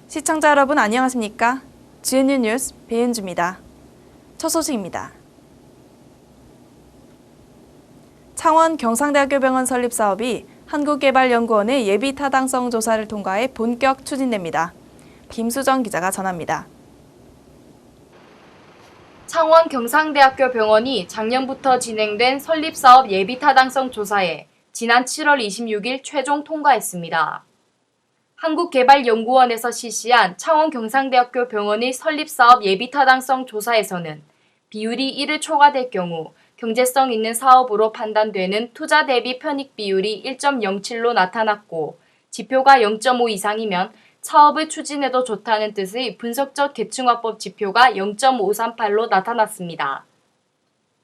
시청자 여러분 안녕하십니까? GNU 뉴스 배은주입니다. 첫 소식입니다. 창원 경상대학교 병원 설립 사업이 한국개발연구원의 예비 타당성 조사를 통과해 본격 추진됩니다. 김수정 기자가 전합니다. 창원 경상대학교 병원이 작년부터 진행된 설립사업 예비 타당성 조사에 지난 7월 26일 최종 통과했습니다. 한국개발연구원에서 실시한 창원 경상대학교 병원의 설립사업 예비 타당성 조사에서는 비율이 1을 초과될 경우 경제성 있는 사업으로 판단되는 투자 대비 편익 비율이 1.07로 나타났고 지표가 0.5 이상이면 사업을 추진해도 좋다는 뜻의 분석적 계층화법 지표가 0.538로 나타났습니다.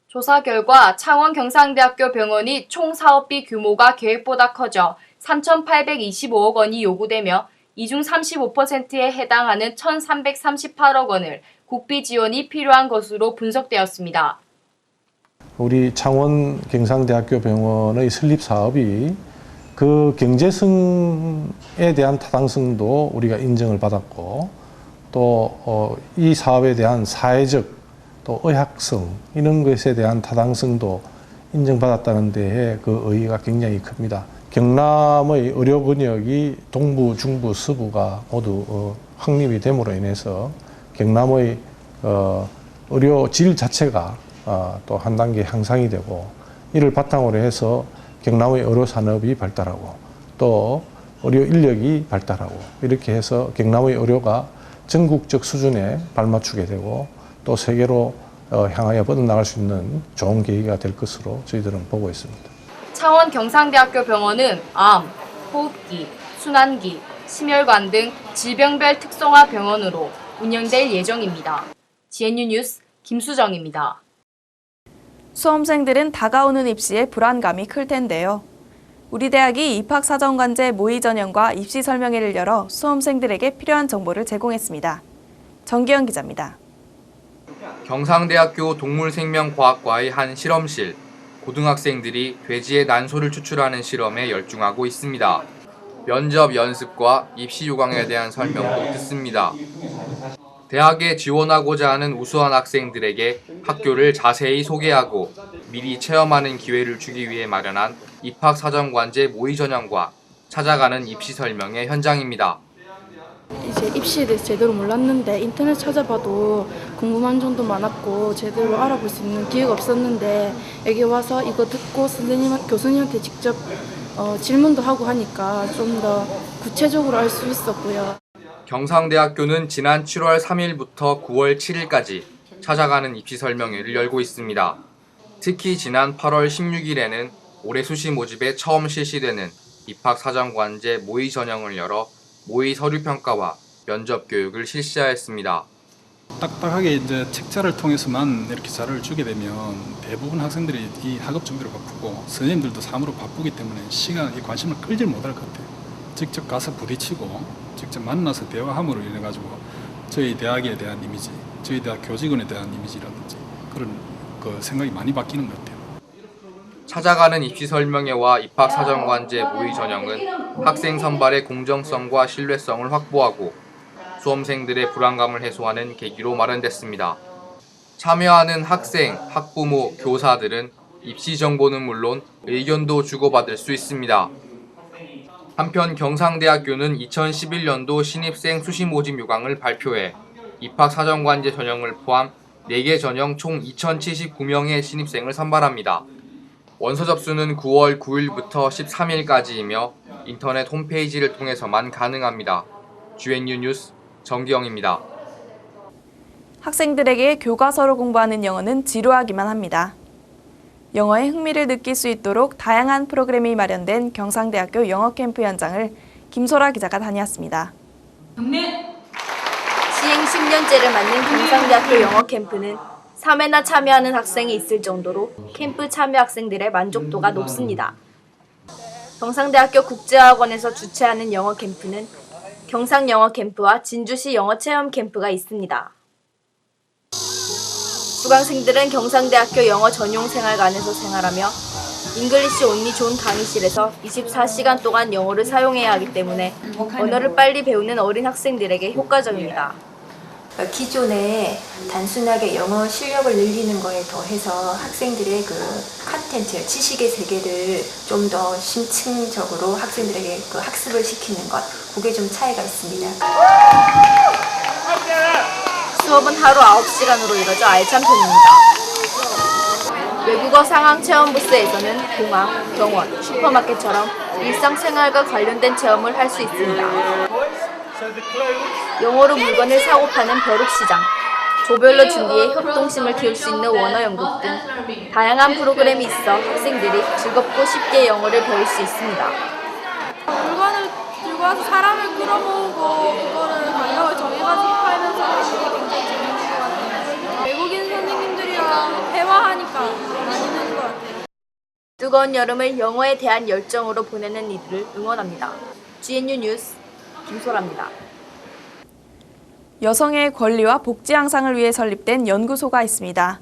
조사 결과 창원 경상대학교 병원이 총 사업비 규모가 계획보다 커져 3,825억 원이 요구되며 이 중 35%에 해당하는 1,338억 원을 국비 지원이 필요한 것으로 분석되었습니다. 우리 창원 경상대학교 병원의 설립 사업이 그 경제성에 대한 타당성도 우리가 인정을 받았고 또 이 사업에 대한 사회적 또 의학성 이런 것에 대한 타당성도 인정받았다는 데에 그 의의가 굉장히 큽니다. 경남의 의료 번역이 동부, 중부, 서부가 모두 확립이 됨으로 인해서 경남의 의료 질 자체가 또 한 단계 향상이 되고 이를 바탕으로 해서 경남의 의료 산업이 발달하고 또 의료 인력이 발달하고 이렇게 해서 경남의 의료가 전국적 수준에 발맞추게 되고 또 세계로 향하여 뻗어나갈 수 있는 좋은 계기가 될 것으로 저희들은 보고 있습니다. 창원 경상대학교 병원은 암, 호흡기, 순환기, 심혈관 등 질병별 특성화 병원으로 운영될 예정입니다. GNU 뉴스 김수정입니다. 수험생들은 다가오는 입시에 불안감이 클 텐데요. 우리 대학이 입학사정관제 모의 전형과 입시 설명회를 열어 수험생들에게 필요한 정보를 제공했습니다. 정기영 기자입니다. 경상대학교 동물생명과학과의 한 실험실, 고등학생들이 돼지의 난소를 추출하는 실험에 열중하고 있습니다. 면접 연습과 입시 요강에 대한 설명도 듣습니다. 대학에 지원하고자 하는 우수한 학생들에게 학교를 자세히 소개하고 미리 체험하는 기회를 주기 위해 마련한 입학사정관제 모의 전형과 찾아가는 입시 설명회 현장입니다. 이제 입시에 대해서 제대로 몰랐는데 인터넷 찾아봐도 궁금한 점도 많았고 제대로 알아볼 수 있는 기회가 없었는데 여기 와서 이거 듣고 교수님한테 직접 질문도 하고 하니까 좀 더 구체적으로 알 수 있었고요. 경상대학교는 지난 7월 3일부터 9월 7일까지 찾아가는 입시 설명회를 열고 있습니다. 특히 지난 8월 16일에는 올해 수시 모집에 처음 실시되는 입학사정관제 모의 전형을 열어 모의 서류 평가와 면접 교육을 실시하였습니다. 딱딱하게 이제 책자를 통해서만 이렇게 자료를 주게 되면 대부분 학생들이 이 학업 준비로 바쁘고 선생님들도 사무로 바쁘기 때문에 이 관심을 끌지 못할 것 같아요. 직접 가서 부딪히고 직접 만나서 대화함으로 인해 가지고 저희 대학에 대한 이미지, 저희 대학 교직원에 대한 이미지라든지 그런 생각이 많이 바뀌는 것 같아요. 찾아가는 입시 설명회와 입학사정관제 모의 전형은 학생 선발의 공정성과 신뢰성을 확보하고 수험생들의 불안감을 해소하는 계기로 마련됐습니다. 참여하는 학생, 학부모, 교사들은 입시 정보는 물론 의견도 주고받을 수 있습니다. 한편 경상대학교는 2011년도 신입생 수시 모집 요강을 발표해 입학사정관제 전형을 포함 4개 전형 총 2,079명의 신입생을 선발합니다. 원서 접수는 9월 9일부터 13일까지이며 인터넷 홈페이지를 통해서만 가능합니다. GNU 뉴스 정기영입니다. 학생들에게 교과서로 공부하는 영어는 지루하기만 합니다. 영어에 흥미를 느낄 수 있도록 다양한 프로그램이 마련된 경상대학교 영어 캠프 현장을 김소라 기자가 다녀왔습니다. 시행 10년째를 맞는 경상대학교 영어 캠프는 3회나 참여하는 학생이 있을 정도로 캠프 참여 학생들의 만족도가 높습니다. 경상대학교 국제학원에서 주최하는 영어 캠프는 경상영어 캠프와 진주시 영어 체험 캠프가 있습니다. 수강생들은 경상대학교 영어 전용 생활관에서 생활하며 잉글리시 온리 존 강의실에서 24시간 동안 영어를 사용해야 하기 때문에 언어를 빨리 배우는 어린 학생들에게 효과적입니다. 기존에 단순하게 영어 실력을 늘리는 거에 더해서 학생들의 그 컨텐츠, 지식의 세계를 좀 더 심층적으로 학생들에게 그 학습을 시키는 것, 그게 좀 차이가 있습니다. 수업은 하루 9시간으로 이뤄져 알찬 편입니다. 외국어 상황 체험 부스에서는 공항, 병원, 슈퍼마켓처럼 일상생활과 관련된 체험을 할 수 있습니다. 영어로 물건을 사고 파는 벼룩시장, 조별로 준비해 협동심을 키울 수 있는 원어연극 등 다양한 프로그램이 있어 학생들이 즐겁고 쉽게 영어를 배울 수 있습니다. 물건을 들고 와서 사람을 끌어모으고 그거를 방향을 정해가지고 팔면서 하는 게 굉장히 재밌는 것 같아요. 외국인 선생님들이랑 대화하니까 많이 느는 것 같아요. 뜨거운 여름을 영어에 대한 열정으로 보내는 이들을 응원합니다. GNU 뉴스 김소라입니다. 여성의 권리와 복지 향상을 위해 설립된 연구소가 있습니다.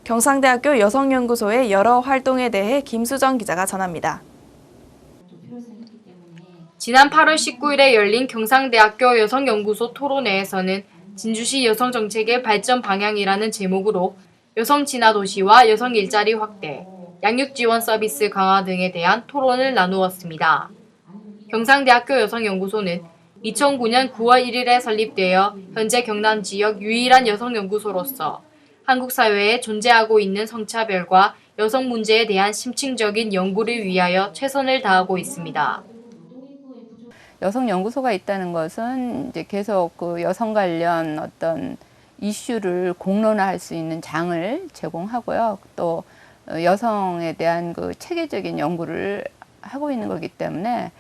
경상대학교 여성연구소의 여러 활동에 대해 김수정 기자가 전합니다. 지난 8월 19일에 열린 경상대학교 여성연구소 토론회에서는 진주시 여성정책의 발전 방향이라는 제목으로 여성 친화 도시와 여성 일자리 확대, 양육 지원 서비스 강화 등에 대한 토론을 나누었습니다. 경상대학교 여성연구소는 2009년 9월 1일에 설립되어 현재 경남 지역 유일한 여성연구소로서 한국 사회에 존재하고 있는 성차별과 여성 문제에 대한 심층적인 연구를 위하여 최선을 다하고 있습니다. 여성연구소가 있다는 것은 이제 계속 그 여성 관련 어떤 이슈를 공론화할 수 있는 장을 제공하고요. 또 여성에 대한 그 체계적인 연구를 하고 있는 거기 때문에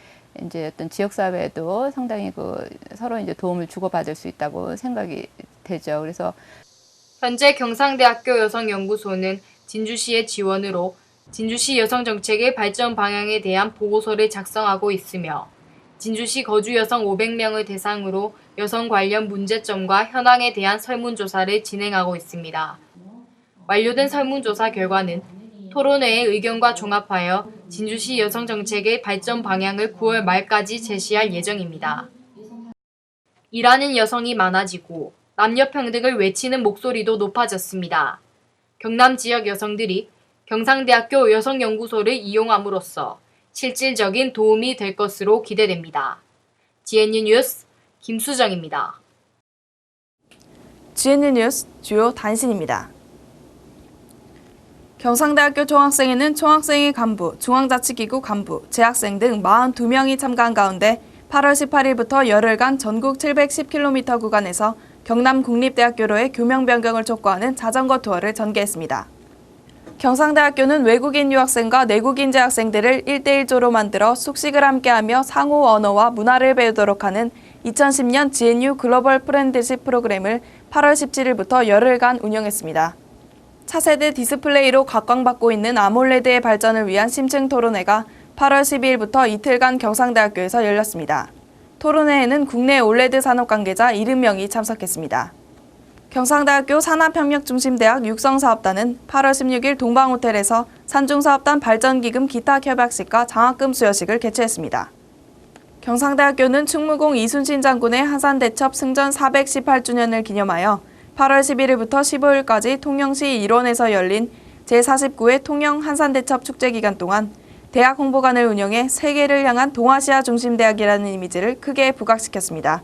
이제 어떤 지역 사회에도 상당히 그 서로 이제 도움을 주고받을 수 있다고 생각이 되죠. 그래서 현재 경상대학교 여성연구소는 진주시의 지원으로 진주시 여성정책의 발전 방향에 대한 보고서를 작성하고 있으며 진주시 거주 여성 500명을 대상으로 여성 관련 문제점과 현황에 대한 설문조사를 진행하고 있습니다. 완료된 설문조사 결과는 토론회의 의견과 종합하여 진주시 여성정책의 발전 방향을 9월 말까지 제시할 예정입니다. 일하는 여성이 많아지고 남녀 평등을 외치는 목소리도 높아졌습니다. 경남 지역 여성들이 경상대학교 여성연구소를 이용함으로써 실질적인 도움이 될 것으로 기대됩니다. GNU 뉴스 김수정입니다. GNU 뉴스 주요 단신입니다. 경상대학교 총학생회는 총학생회 간부, 중앙자치기구 간부, 재학생 등 42명이 참가한 가운데 8월 18일부터 열흘간 전국 710km 구간에서 경남 국립대학교로의 교명 변경을 촉구하는 자전거 투어를 전개했습니다. 경상대학교는 외국인 유학생과 내국인 재학생들을 1대1조로 만들어 숙식을 함께하며 상호 언어와 문화를 배우도록 하는 2010년 GNU 글로벌 프렌드십 프로그램을 8월 17일부터 열흘간 운영했습니다. 차세대 디스플레이로 각광받고 있는 아몰레드의 발전을 위한 심층 토론회가 8월 12일부터 이틀간 경상대학교에서 열렸습니다. 토론회에는 국내 올레드 산업 관계자 70명이 참석했습니다. 경상대학교 산업협력중심대학 육성사업단은 8월 16일 동방호텔에서 산중사업단 발전기금 기탁협약식과 장학금 수여식을 개최했습니다. 경상대학교는 충무공 이순신 장군의 한산대첩 승전 418주년을 기념하여 8월 11일부터 15일까지 통영시 일원에서 열린 제49회 통영 한산대첩 축제 기간 동안 대학 홍보관을 운영해 세계를 향한 동아시아 중심대학이라는 이미지를 크게 부각시켰습니다.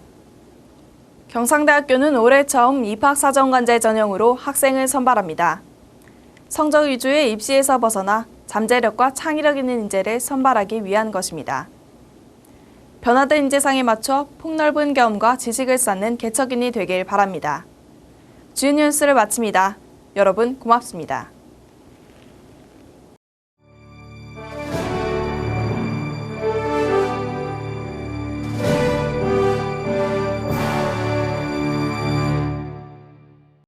경상대학교는 올해 처음 입학사정관제 전형으로 학생을 선발합니다. 성적 위주의 입시에서 벗어나 잠재력과 창의력 있는 인재를 선발하기 위한 것입니다. 변화된 인재상에 맞춰 폭넓은 경험과 지식을 쌓는 개척인이 되길 바랍니다. GNU 뉴스를 마칩니다. 여러분 고맙습니다.